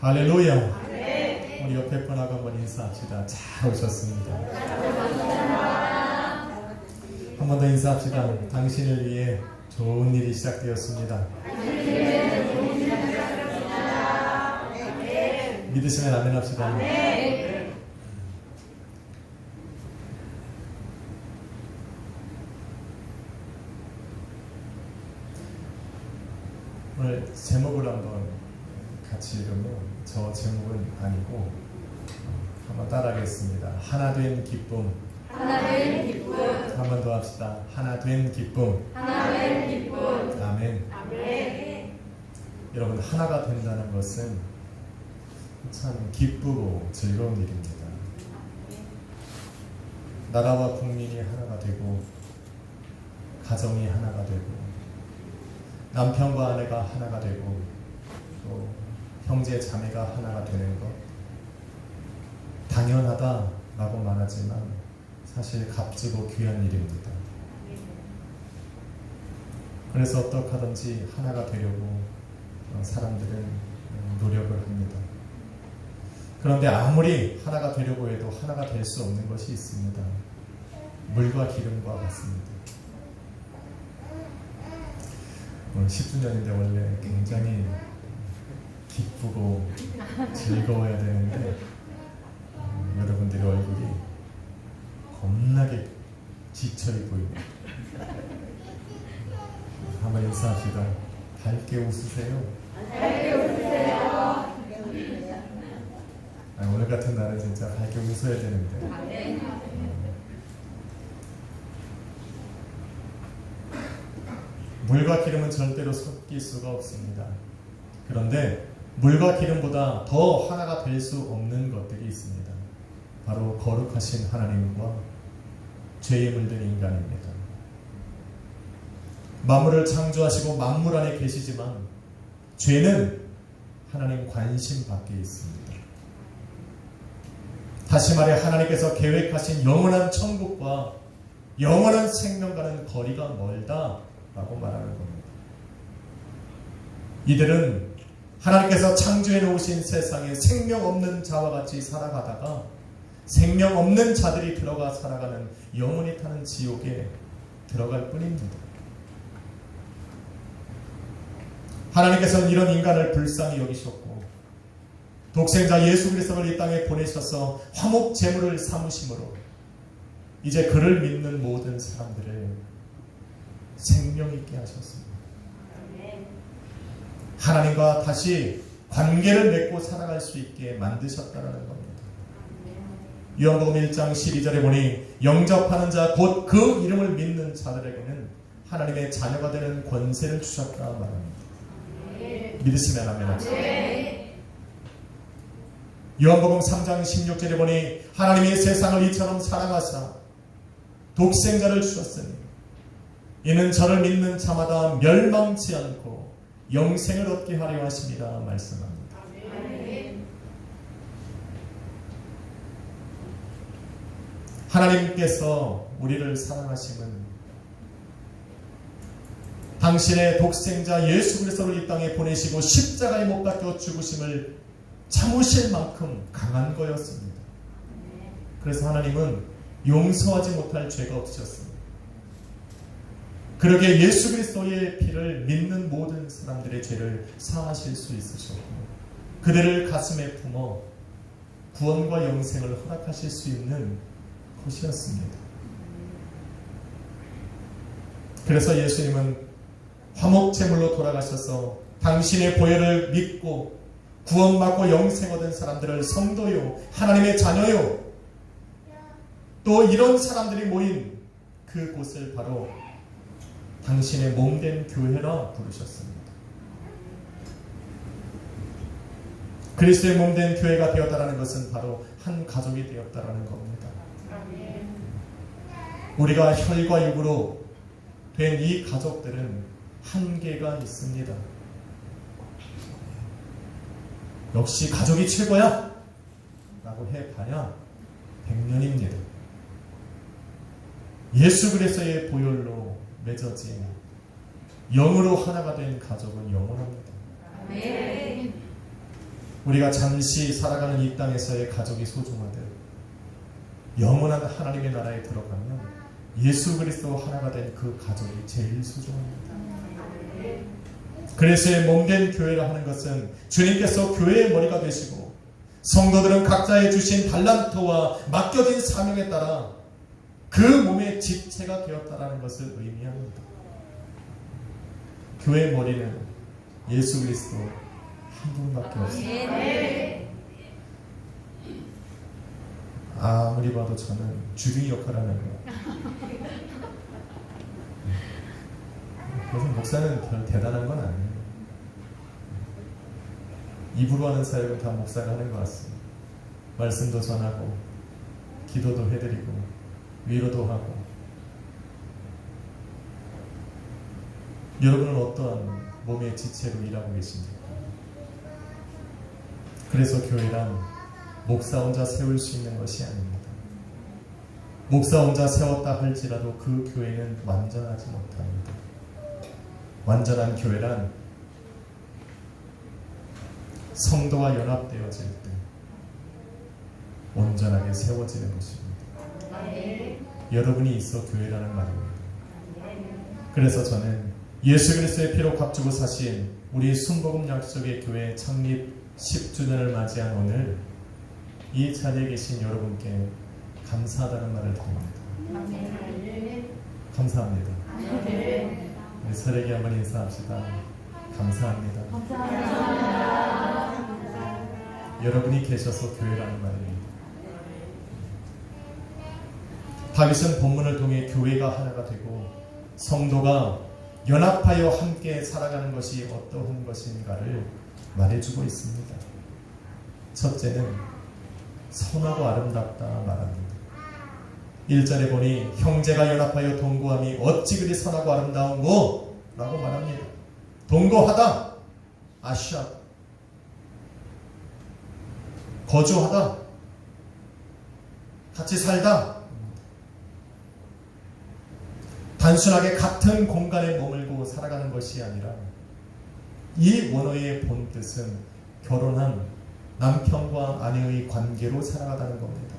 할렐루야. 우리 옆에 분하고 한번 인사합시다. 잘 오셨습니다. 한 번 더 인사합시다. 당신을 위해 좋은 일이 시작되었습니다. 믿으시면 아멘 합시다. 오늘 제목을 한번 같이 읽으면 저 제목은 아니고 한번 따라하겠습니다. 하나된 기쁨. 하나된 기쁨. 한 번 더 합시다. 하나된 기쁨. 하나된 기쁨. 아멘. 아멘. 여러분, 하나가 된다는 것은 참 기쁘고 즐거운 일입니다. 나라와 국민이 하나가 되고, 가정이 하나가 되고, 남편과 아내가 하나가 되고, 또 형제 자매가 하나가 되는 것, 당연하다라고 말하지만 사실 값지고 귀한 일입니다. 그래서 어떻게 하든지 하나가 되려고 사람들은 노력을 합니다. 그런데 아무리 하나가 되려고 해도 하나가 될 수 없는 것이 있습니다. 물과 기름과 같습니다. 오늘 10주년인데 원래 굉장히 기쁘고 즐거워야 되는데 여러분들의 얼굴이 겁나게 지쳐있 보입니다. 한번 인사합시다. 밝게 웃으세요. 밝게 웃으세요. 오늘 같은 날은 진짜 밝게 웃어야 되는데 물과 기름은 절대로 섞일 수가 없습니다. 그런데 물과 기름보다 더 하나가 될 수 없는 것들이 있습니다. 바로 거룩하신 하나님과 죄에 물든 인간입니다. 만물을 창조하시고 만물 안에 계시지만 죄는 하나님 관심 밖에 있습니다. 다시 말해 하나님께서 계획하신 영원한 천국과 영원한 생명과는 거리가 멀다라고 말하는 겁니다. 이들은 하나님께서 창조해 놓으신 세상에 생명 없는 자와 같이 살아가다가 생명 없는 자들이 들어가 살아가는 영원히 타는 지옥에 들어갈 뿐입니다. 하나님께서는 이런 인간을 불쌍히 여기셨고 독생자 예수 그리스도를 이 땅에 보내셔서 화목 제물을 삼으심으로 이제 그를 믿는 모든 사람들을 생명 있게 하셨습니다. 하나님과 다시 관계를 맺고 살아갈 수 있게 만드셨다는 겁니다. 요한복음 1장 12절에 보니 영접하는 자 곧 그 이름을 믿는 자들에게는 하나님의 자녀가 되는 권세를 주셨다 말합니다. 믿으시면 아멘. 요한복음 3장 16절에 보니 하나님이 세상을 이처럼 사랑하사 독생자를 주셨으니 이는 저를 믿는 자마다 멸망치 않고 영생을 얻게 하려 하심이라 말씀합니다. 하나님께서 우리를 사랑하심은 당신의 독생자 예수 그리스도를 이 땅에 보내시고 십자가에 못 박혀 죽으심을 참으실 만큼 강한 거였습니다. 그래서 하나님은 용서하지 못할 죄가 없으셨습니다. 그러기에 예수 그리스도의 피를 믿는 모든 사람들의 죄를 사하실 수 있으셨고 그들을 가슴에 품어 구원과 영생을 허락하실 수 있는 것이었습니다. 그래서 예수님은 화목제물로 돌아가셔서 당신의 보혈을 믿고 구원받고 영생 얻은 사람들을 성도요 하나님의 자녀요 또 이런 사람들이 모인 그곳을 바로 당신의 몸된 교회라 부르셨습니다. 그리스도의 몸된 교회가 되었다는 것은 바로 한 가족이 되었다는 겁니다. 우리가 혈과 육으로 된 이 가족들은 한계가 있습니다. 역시 가족이 최고야 라고 해봐야 100년입니다. 예수 그리스도의 보혈로 맺어진 영으로 하나가 된 가족은 영원합니다. 우리가 잠시 살아가는 이 땅에서의 가족이 소중하듯 영원한 하나님의 나라에 들어가면 예수 그리스도 하나가 된 그 가족이 제일 소중합니다. 그리스도의 몸된 교회라 하는 것은 주님께서 교회의 머리가 되시고 성도들은 각자의 주신 달란트와 맡겨진 사명에 따라 그 몸의 지체가 되었다라는 것을 의미합니다. 교회의 머리는 예수 그리스도 한 분밖에 없습니다. 아무리 봐도 저는 주둥이 역할을 하는 거예요. 그래서 목사는 별 대단한 건 아니에요. 입으로 하는 사역은 다 목사가 하는 것 같습니다. 말씀도 전하고 기도도 해드리고 위로도 하고. 여러분은 어떠한 몸의 지체로 일하고 계십니까? 그래서 교회란 목사 혼자 세울 수 있는 것이 아닙니다. 목사 혼자 세웠다 할지라도 그 교회는 완전하지 못합니다. 완전한 교회란 성도와 연합되어질 때 온전하게 세워지는 것입니다. 여러분이 있어 교회라는 말입니다. 그래서 저는 예수 그리스도의 피로 값주고 사신 우리 순복음 약속의 교회 창립 10주년을 맞이한 오늘 이 자리에 계신 여러분께 감사하다는 말을 드립니다. 감사합니다. 우리 서로에게 한번 인사합시다. 감사합니다. 여러분이 계셔서 교회라는 말입니다. 다윗은 본문을 통해 교회가 하나가 되고 성도가 연합하여 함께 살아가는 것이 어떠한 것인가를 말해주고 있습니다. 첫째는 선하고 아름답다 말합니다. 1절에 보니 형제가 연합하여 동거함이 어찌 그리 선하고 아름다운고? 라고 말합니다. 동거하다, 아샤, 거주하다, 같이 살다, 단순하게 같은 공간에 머물고 살아가는 것이 아니라 이 원어의 본뜻은 결혼한 남편과 아내의 관계로 살아가다는 겁니다.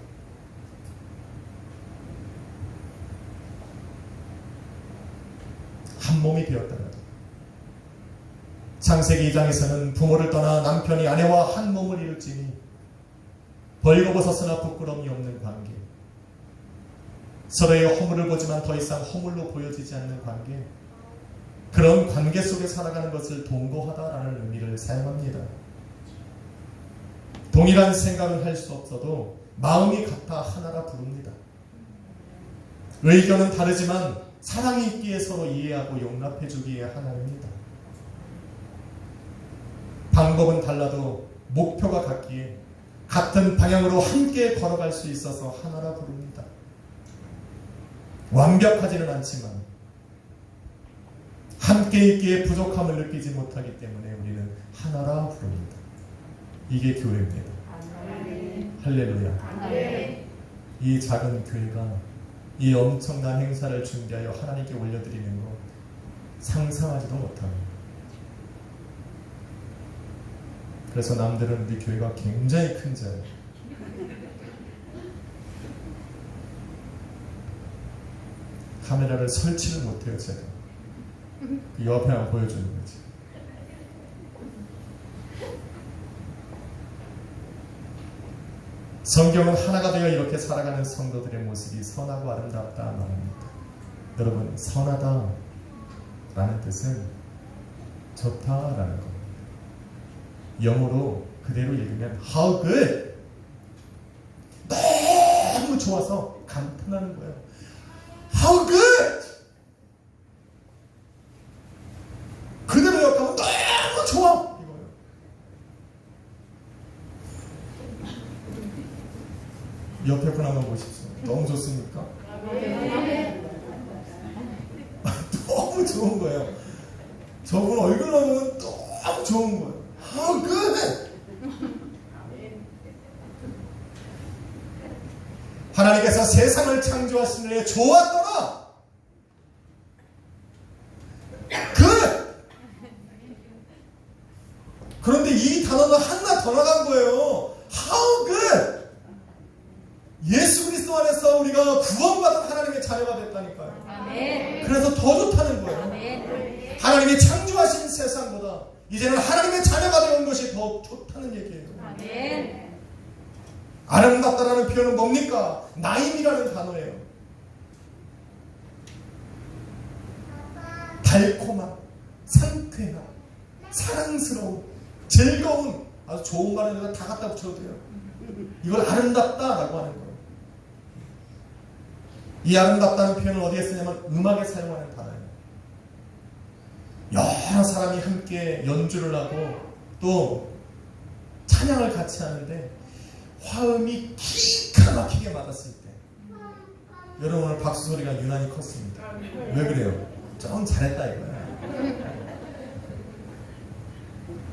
한 몸이 되었다는 것. 창세기 2장에서는 부모를 떠나 남편이 아내와 한 몸을 이룰지니 벌거벗었으나 부끄러움이 없는 관계, 서로의 허물을 보지만 더 이상 허물로 보여지지 않는 관계, 그런 관계 속에 살아가는 것을 동거하다라는 의미를 사용합니다. 동일한 생각을 할 수 없어도 마음이 같아 하나라 부릅니다. 의견은 다르지만 사랑이 있기에 서로 이해하고 용납해주기에 하나입니다. 방법은 달라도 목표가 같기에 같은 방향으로 함께 걸어갈 수 있어서 하나라 부릅니다. 완벽하지는 않지만 함께 있기에 부족함을 느끼지 못하기 때문에 우리는 하나라 부릅니다. 이게 교회입니다. 할렐루야. 이 작은 교회가 이 엄청난 행사를 준비하여 하나님께 올려드리는 것 상상하지도 못합니다. 그래서 남들은 우리 교회가 굉장히 큰 자예요. 카메라를 설치를 못해요. 제가 그 옆에만 보여주는 거지. 성경은 하나가 되어 이렇게 살아가는 성도들의 모습이 선하고 아름답다 말합니다. 여러분, 선하다 라는 뜻은 좋다라는 겁니다. 영어로 그대로 읽으면 how good, 너무 좋아서 감탄하는 거예요. how good, 그대로 역하면 너무 좋아 이거예요. 옆에 분 한번 보십시오. 너무 좋습니까? 너무 좋은 거예요. 저분 얼굴만 보면 너무 좋은 거예요. How good! 하나님께서 세상을 창조하시는 좋았더라. good! 그런데 이 단어는 하나 더 나간 거예요. How good! 예수 그리스도 안에서 우리가 구원받은 하나님의 자녀가 됐다니까요. 아멘. 그래서 더 좋다는 거예요. 아멘. 하나님이 창조하신 세상보다 이제는 하나님의 자녀가 되는 것이 더 좋다는 얘기예요. 아멘. 아름답다라는 표현은 뭡니까? 나임이라는 단어예요. 달콤한, 상쾌한, 사랑스러운, 즐거운, 아주 좋은 말은 다 갖다 붙여도 돼요. 이걸 아름답다라고 하는 거예요. 이 아름답다는 표현을 어디에 쓰냐면 음악에 사용하는 단어예요. 여러 사람이 함께 연주를 하고 또 찬양을 같이 하는데 화음이 기가 막히게 맞았을 때 여러분 오늘 박수 소리가 유난히 컸습니다. 왜 그래요? 좀 잘했다 이거야.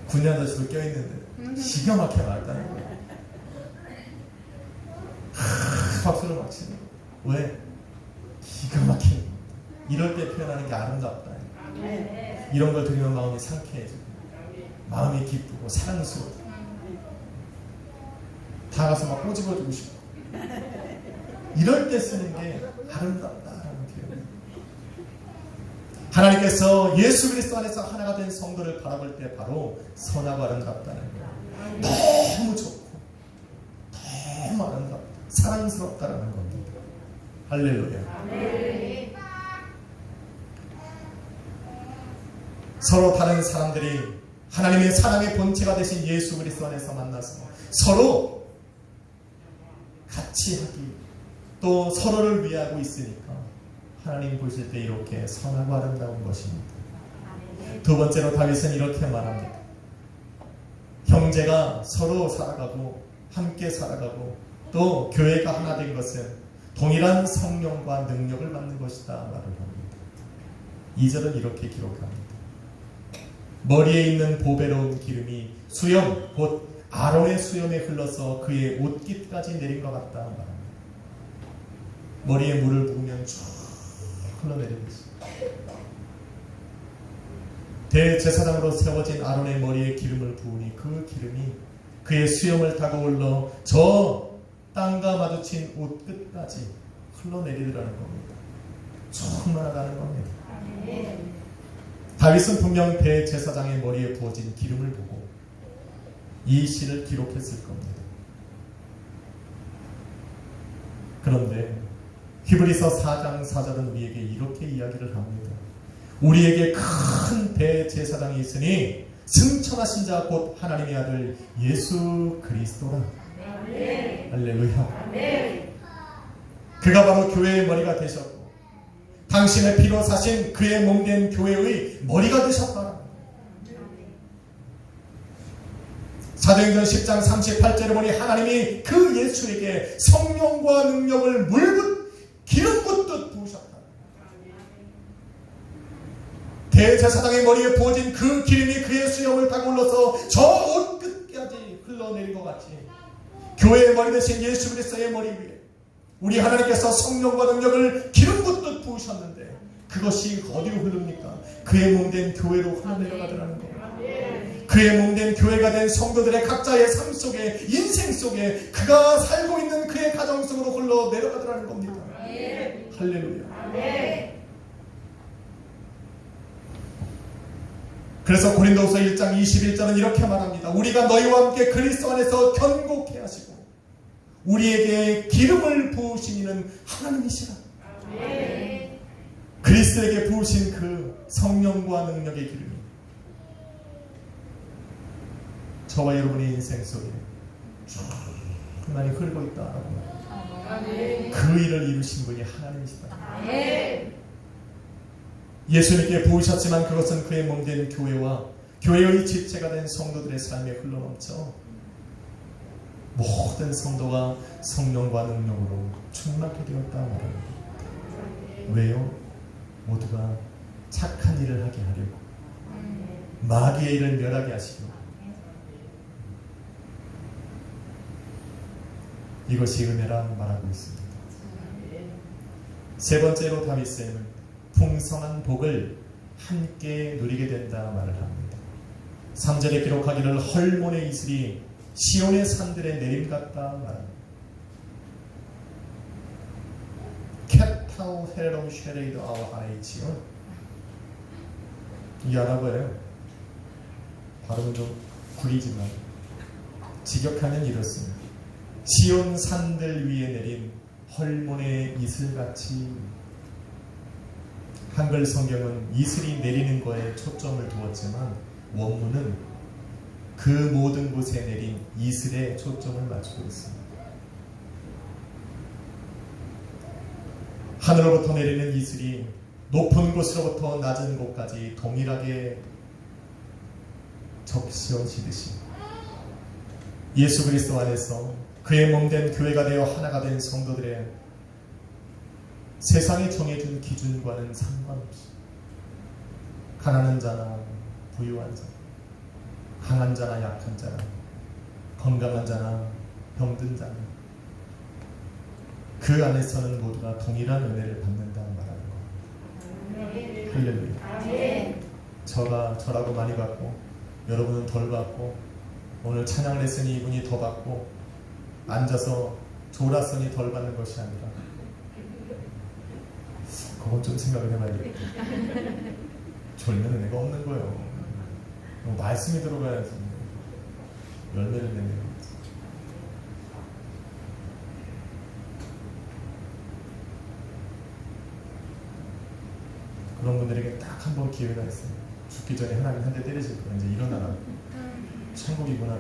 9년 전에도 껴있는데 기가 막히게 맞았다는 거예요. 박수를 막 치는 거예요. 왜? 기가 막히는 거예요. 이럴 때 표현하는 게 아름답다. 이런 걸 들으면 마음이 상쾌해지고 마음이 기쁘고 사랑스럽고 다 가서 막 꼬집어주고 싶고 이럴 때 쓰는 게 아름답다라는 표현이에요. 하나님께서 예수 그리스도 안에서 하나가 된 성도를 바라볼 때 바로 선하고 아름답다는 거예요. 너무 좋고 너무 아름답다 사랑스럽다라는 겁니다. 할렐루야. 서로 다른 사람들이 하나님의 사랑의 본체가 되신 예수 그리스도 안에서 만나서 서로 같이 하기 또 서로를 위하고 있으니까 하나님 보실 때 이렇게 선하고 아름다운 것입니다. 두 번째로 다윗은 이렇게 말합니다. 형제가 서로 살아가고 함께 살아가고 또 교회가 하나 된 것은 동일한 성령과 능력을 받는 것이다 말을 합니다. 2절은 이렇게 기록합니다. 머리에 있는 보배로운 기름이 수염 곧 아론의 수염에 흘러서 그의 옷깃까지 내린 것 같다 말합니다. 머리에 물을 부으면 쭉 흘러내리는 것입니다. 대제사장으로 세워진 아론의 머리에 기름을 부으니 그 기름이 그의 수염을 타고 올라 저 땅과 마주친 옷끝까지 흘러내리더라는 겁니다. 충만하다는 겁니다. 다윗은 분명 대제사장의 머리에 부어진 기름을 보고 이 시를 기록했을 겁니다. 그런데 히브리서 4장 4절은 우리에게 이렇게 이야기를 합니다. 우리에게 큰 대제사장이 있으니 승천하신 자 곧 하나님의 아들 예수 그리스도라. 할렐루야. 그가 바로 교회의 머리가 되셨고 당신의 피로 사신 그의 몸된 교회의 머리가 되셨다. 사도행전 10장 38절에 보니 하나님이 그 예수에게 성령과 능력을 기름 붓듯 부으셨다. 대제사장의 머리에 부어진 그 기름이 그의 수염을 타고 올라서 저 옷 끝까지 흘러내린 것 같이 교회의 머리 대신 예수 그리스도의 머리 위에 우리 하나님께서 성령과 능력을 기름 붓듯 부으셨는데 그것이 어디로 흐릅니까? 그의 몸된 교회로 흘러내려가더라는 거예요. 그의 몸된 교회가 된 성도들의 각자의 삶 속에 인생 속에 그가 살고 있는 그의 가정 속으로 흘러내려가더라는 겁니다. 할렐루야. 그래서 고린도후서 1장 21절은 이렇게 말합니다. 우리가 너희와 함께 그리스도 안에서 견고케 하시고 우리에게 기름을 부으신 이는 하나님이시라. 그리스도에게 부으신 그 성령과 능력의 기름이 저와 여러분의 인생 속에 많이 흐르고 있다라고 그 일을 이루신 분이 하나님이시다. 예수님께 부으셨지만 그것은 그의 몸된 교회와 교회의 지체가 된 성도들의 삶에 흘러넘쳐 모든 성도가 성령과 능력으로 충만하게 되었다 말합니다. 왜요? 모두가 착한 일을 하게 하려고 마귀의 일을 멸하게 하시고 이것이 은혜라 말하고 있습니다. 세 번째로 다윗은 풍성한 복을 함께 누리게 된다 말을 합니다. 3절에 기록하기를 헐몬의 이슬이 시온의 산들의 내림 같다 말합니다. 캣타우 헤롬 쉐레이드 아워 하나의 지온. 이 아랍어예요. 발음은 좀 구리지만 직역하면 이렇습니다. 시온 산들 위에 내린 헐몬의 이슬같이. 한글 성경은 이슬이 내리는 거에 초점을 두었지만 원문은 그 모든 곳에 내린 이슬에 초점을 맞추고 있습니다. 하늘로부터 내리는 이슬이 높은 곳으로부터 낮은 곳까지 동일하게 적셔지듯이 예수 그리스도 안에서 그의 몸된 교회가 되어 하나가 된 성도들의 세상에 정해준 기준과는 상관없이 가난한 자나 부유한 자, 강한 자나 약한 자나 건강한 자나 병든 자나 그 안에서는 모두가 동일한 은혜를 받는다 말하는 것. 할렐루야. 저라고 많이 받고 여러분은 덜 받고 오늘 찬양을 했으니 이분이 더 받고 앉아서 졸았으니 덜 받는 것이 아니라 그건 좀 생각을 해봐야겠다. 졸면 은혜가 없는 거예요. 말씀이 들어가야지 열매를 내는 거지. 그런 분들에게 딱 한 번 기회가 있어요. 죽기 전에 하나님 한 대 때리실 거야. 이제 일어나라. 천국이구나.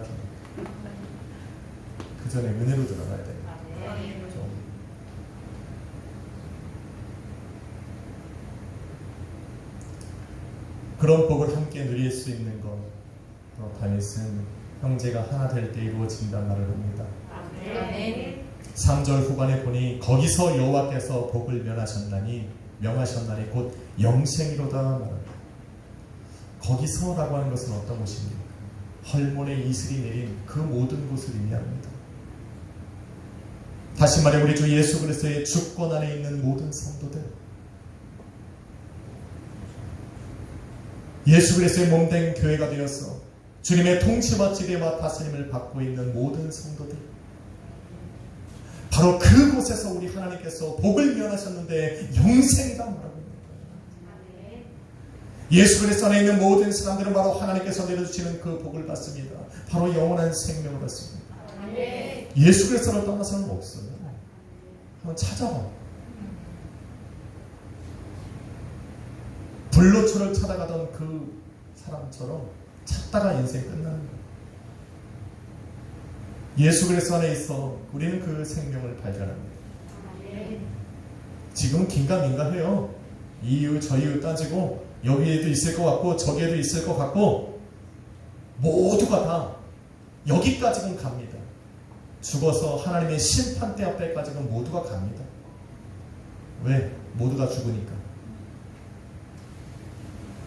그 전에 은혜로 들어가야 돼. 그런 복을 함께 누릴 수 있는 것, 다윗은 형제가 하나 될 때 이루어진다는 말을 합니다. 3절 후반에 보니 거기서 여호와께서 복을 명하셨나니 곧 영생이로다 말합니다. 거기서라고 하는 것은 어떤 곳입니까? 헐몬의 이슬이 내린 그 모든 곳을 의미합니다. 다시 말해 우리 주 예수 그리스도의 주권 안에 있는 모든 성도들, 예수 그리스도의 몸된 교회가 되어서 주님의 통치와 지배와 다스림을 받고 있는 모든 성도들, 바로 그곳에서 우리 하나님께서 복을 면하셨는데 영생이다 말하고 있는 거예요. 예수 그리스도 안에 있는 모든 사람들은 바로 하나님께서 내려주시는 그 복을 받습니다. 바로 영원한 생명을 받습니다. 예수 그리스도를 떠나서는 없어요. 한번 찾아봐. 불로초를 찾아가던 그 사람처럼 찾다가 인생 끝나는 거예요. 예수 그리스도 안에 있어 우리는 그 생명을 발견합니다. 지금 긴가민가해요. 이 이유 저 이유 따지고 여기에도 있을 것 같고 저기에도 있을 것 같고 모두가 다 여기까지는 갑니다. 죽어서 하나님의 심판대 앞에까지는 모두가 갑니다. 왜? 모두가 죽으니까.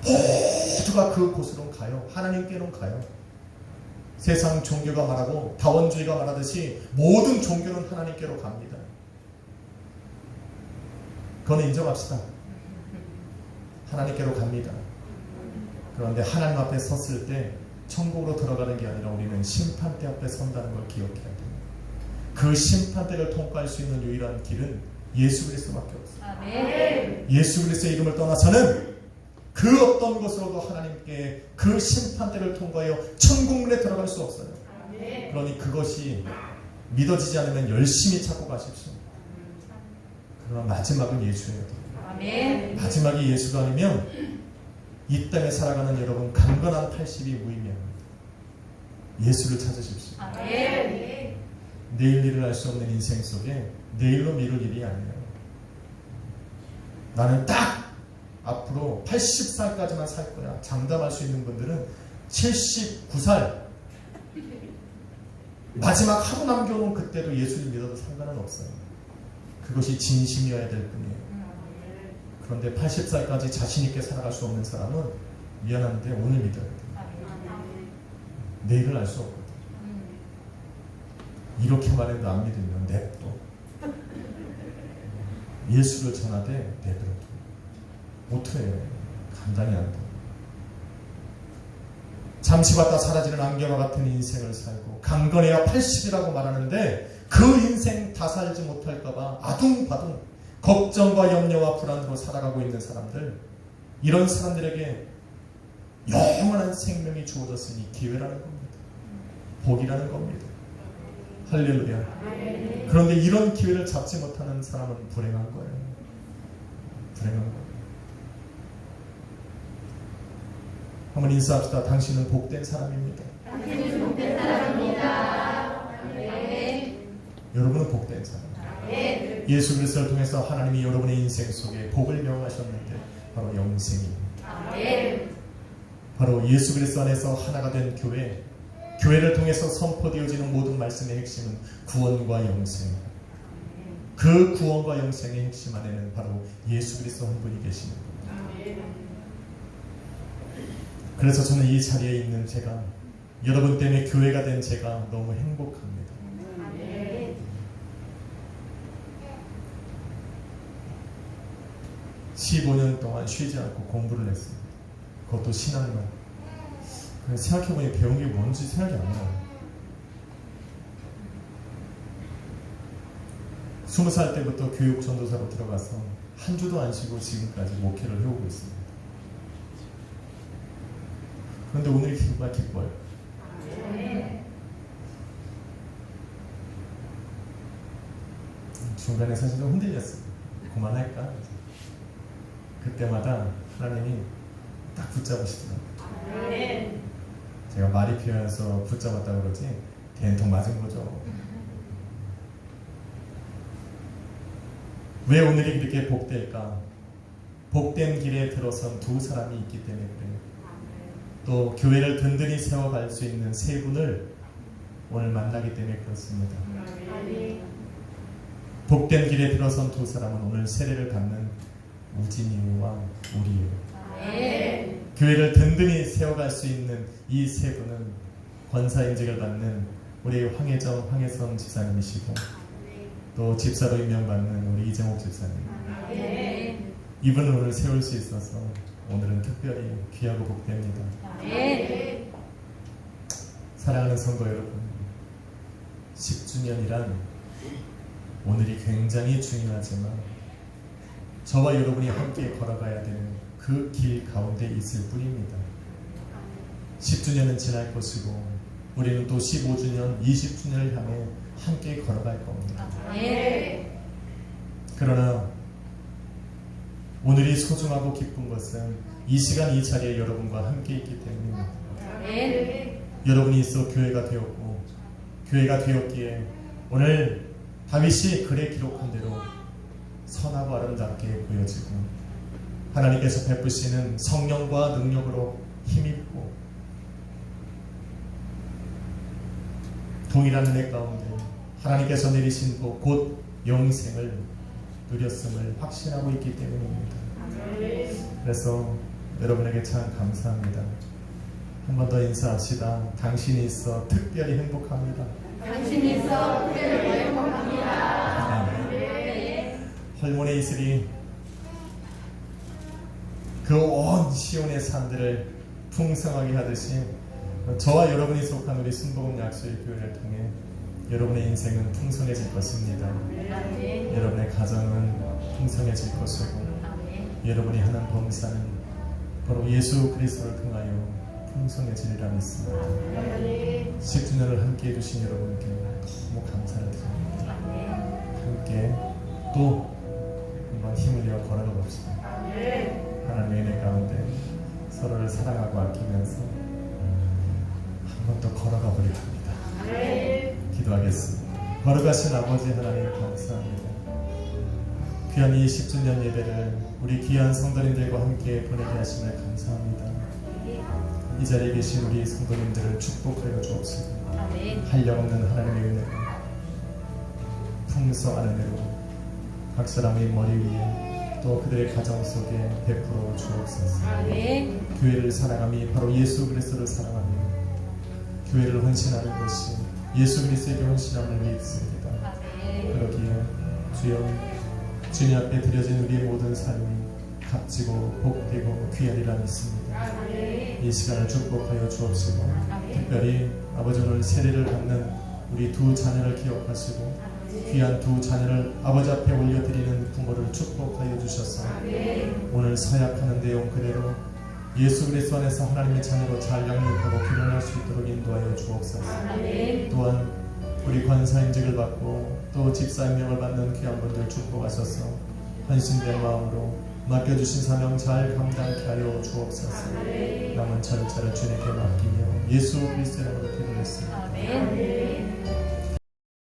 모두가 그 곳으로 가요. 하나님께로 가요. 세상 종교가 말하고 다원주의가 말하듯이 모든 종교는 하나님께로 갑니다. 그건 인정합시다. 하나님께로 갑니다. 그런데 하나님 앞에 섰을 때 천국으로 들어가는 게 아니라 우리는 심판대 앞에 선다는 걸 기억해야 됩니다. 그 심판대를 통과할 수 있는 유일한 길은 예수 그리스도밖에 없어요. 예수 그리스도의 이름을 떠나서는 그 어떤 것으로도 하나님께 그 심판대를 통과하여 천국문에 들어갈 수 없어요. 그러니 그것이 믿어지지 않으면 열심히 찾고 가십시오. 그러나 마지막은 예수예요. 마지막이 예수가 아니면 이 땅에 살아가는 여러분 강건한 80이 무의미합니다. 예수를 찾으십시오. 내일 일을 알 수 없는 인생 속에 내일로 미룰 일이 아니에요. 나는 딱 앞으로 80살까지만 살 거야. 장담할 수 있는 분들은 79살 마지막 하루 남겨놓은 그때도 예수를 믿어도 상관은 없어요. 그것이 진심이어야 될 뿐이에요. 그런데 80살까지 자신 있게 살아갈 수 없는 사람은 미안한데 오늘 믿어야 돼요. 내일을 알 수 없거든. 이렇게 말해도 안 믿으면 냅둬. 예수를 전하되 내버려둬. 어떻게 해요? 감당이 안 돼. 잠시 봤다 사라지는 안개와 같은 인생을 살고 강건해야 80이라고 말하는데 그 인생 다 살지 못할까봐 아둥바둥 걱정과 염려와 불안으로 살아가고 있는 사람들, 이런 사람들에게 영원한 생명이 주어졌으니 기회라는 겁니다. 복이라는 겁니다. 할렐루야. 그런데 이런 기회를 잡지 못하는 사람은 불행한 거예요. 불행한 거예요. 한번 인사합시다. 당신은 복된 사람입니다. 당신은 복된 사람입니다. 아멘. 여러분은 복된 사람. 아멘. 예수 그리스도를 통해서 하나님이 여러분의 인생 속에 복을 명하셨는데 바로 영생입니다. 아멘. 바로 예수 그리스도 안에서 하나가 된 교회, 교회를 통해서 선포되어지는 모든 말씀의 핵심은 구원과 영생. 그 구원과 영생의 핵심 안에는 바로 예수 그리스도 한 분이 계십니다. 그래서 저는 이 자리에 있는 제가, 여러분 때문에 교회가 된 제가 너무 행복합니다. 15년 동안 쉬지 않고 공부를 했습니다. 그것도 신학만. 생각해보니 배운 게 뭔지 생각이 안 나요. 20살 때부터 교육 전도사로 들어가서 한 주도 안 쉬고 지금까지 목회를 해오고 있습니다. 그런데 오늘이 정말 기뻐요. 중간에 사실 좀 흔들렸어요. 그만할까? 그때마다 하나님이 딱 붙잡으시더라고요. 제가 말이 필요해서 붙잡았다 그러지 된통 맞은 거죠. 왜 오늘이 그렇게 복될까? 복된 길에 들어선 두 사람이 있기 때문에 그래요. 또 교회를 든든히 세워갈 수 있는 세 분을 오늘 만나기 때문에 그렇습니다. 복된 길에 들어선 두 사람은 오늘 세례를 받는 우진이와 우리예요. 교회를 든든히 세워갈 수 있는 이 세 분은 권사 인직을 받는 우리 황혜선 집사님이시고 또 집사로 임명받는 우리 이정옥 집사님. 이분을 오늘 세울 수 있어서 오늘은 특별히 귀하고 복됩니다. 사랑하는 성도 여러분, 10주년이란 오늘이 굉장히 중요하지만 저와 여러분이 함께 걸어가야 되는 그 길 가운데 있을 뿐입니다. 10주년은 지날 것이고 우리는 또 15주년, 20주년을 향해 함께 걸어갈 겁니다. 그러나 오늘이 소중하고 기쁜 것은 이 시간 이 자리에 여러분과 함께 있기 때문입니다. 여러분이 있어 교회가 되었고 교회가 되었기에 오늘 다윗이 글에 기록한 대로 선하고 아름답게 보여지고 하나님께서 베푸시는 성령과 능력으로 힘입고 동일한 은혜 가운데 하나님께서 내리신 곧 영생을 누렸음을 확신하고 있기 때문입니다. 그래서 여러분에게 참 감사합니다. 한 번 더 인사합시다. 당신이 있어 특별히 행복합니다. 당신이 있어 특별히 행복합니다. 헐몬의 이슬이 그 온 시온의 산들을 풍성하게 하듯이 저와 여러분이 속한 우리 순복음 약수의 교회를 통해 여러분의 인생은 풍성해질 것입니다. 여러분의 가정은 풍성해질 것이고 여러분이 하는 범사는 바로 예수 그리스도를 통하여 풍성해지리라 믿습니다. 10주년을 함께 해주신 여러분께 너무 감사를 드립니다. 함께 또 한번 힘을 내어 걸어가 봅시다. 하나님의 은혜 가운데 서로를 사랑하고 아끼면서 한 번 더 걸어가 보려 합니다. 기도하겠습니다. 걸어가신 아버지 하나님 감사합니다. 귀한 이 10주년 예배를 우리 귀한 성도님들과 함께 보내게 하심을 감사합니다. 이 자리에 계신 우리 성도님들을 축복하여 주옵시고 한량없는 하나님의 은혜가 풍성한 은혜로 각 사람의 머리 위에 또 그들의 가정 속에 베풀어 주옵소서. 교회를 사랑함이 바로 예수 그리스도를 사랑하며 교회를 헌신하는 것이 예수 그리스도에게 헌신함을 믿습니다. 그러기에 주여 주님 앞에 드려진 우리의 모든 삶이 값지고 복되고 귀하리라 믿습니다. 이 시간을 축복하여 주옵시고 특별히 아버지 오늘 세례를 받는 우리 두 자녀를 기억하시고 귀한 두 자녀를 아버지 앞에 올려드리는 부모를 축복하여 주셔서 오늘 서약하는 내용 그대로 예수 그리스도 안에서 하나님의 자녀로 잘 양육하고 교련할 수 있도록 인도하여 주옵소서. 또한 우리 권사임직을 받고 또 집사임명을 받는 귀한 분들 축복하셔서 헌신된 마음으로 맡겨주신 사명 잘 감당케 하여 주옵소서. 남은 절차를 주님께 맡기며 예수 그리스도의 이름으로 기도했습니다.